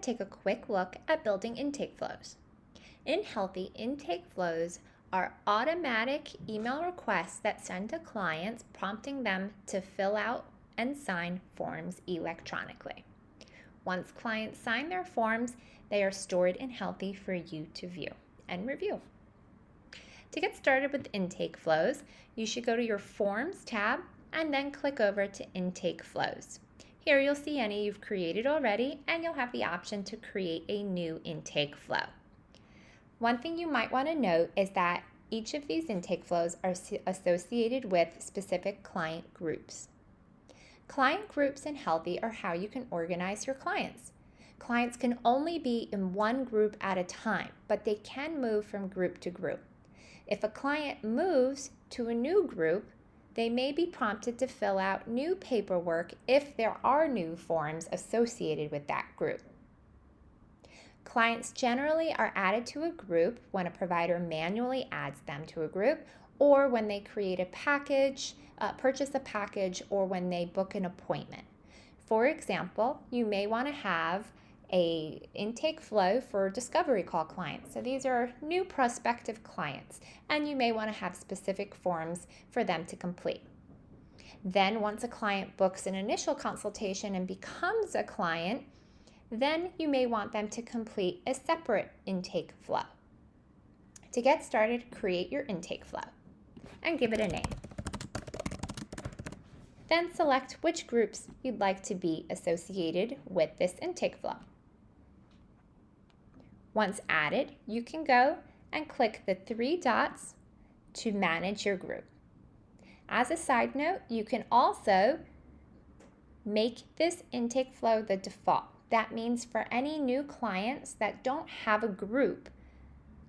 take a quick look at building intake flows. In Healthie, intake flows are automatic email requests that send to clients prompting them to fill out and sign forms electronically. Once clients sign their forms, they are stored in Healthie for you to view and review. To get started with intake flows, you should go to your Forms tab and then click over to Intake Flows. Here you'll see any you've created already, and you'll have the option to create a new intake flow. One thing you might want to note is that each of these intake flows are associated with specific client groups. Client groups in Healthie are how you can organize your clients. Clients can only be in one group at a time, but they can move from group to group. If a client moves to a new group, they may be prompted to fill out new paperwork if there are new forms associated with that group. Clients generally are added to a group when a provider manually adds them to a group, or when they create a package, purchase a package, or when they book an appointment. For example, you may want to have an intake flow for discovery call clients. So these are new prospective clients, and you may want to have specific forms for them to complete. Then once a client books an initial consultation and becomes a client, then you may want them to complete a separate intake flow. To get started, create your intake flow and give it a name. Then select which groups you'd like to be associated with this intake flow. Once added, you can go and click the 3 dots to manage your group. As a side note, you can also make this intake flow the default. That means for any new clients that don't have a group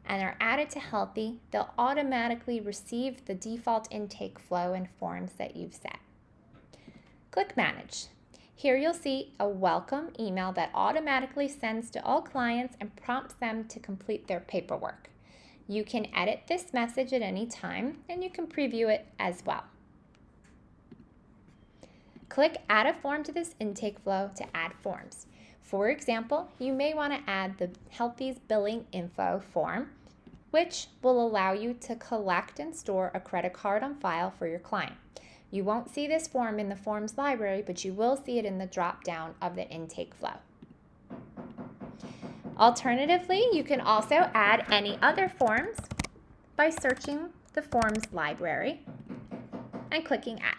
and are added to Healthie, they'll automatically receive the default intake flow and forms that you've set. Click Manage. Here you'll see a welcome email that automatically sends to all clients and prompts them to complete their paperwork. You can edit this message at any time, and you can preview it as well. Click Add a Form to this intake flow to add forms. For example, you may want to add the Healthie's billing info form, which will allow you to collect and store a credit card on file for your client. You won't see this form in the forms library, but you will see it in the drop-down of the intake flow. Alternatively, you can also add any other forms by searching the forms library and clicking Add.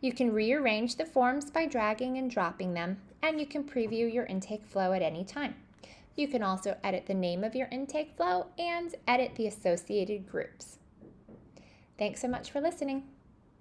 You can rearrange the forms by dragging and dropping them, and you can preview your intake flow at any time. You can also edit the name of your intake flow and edit the associated groups. Thanks so much for listening.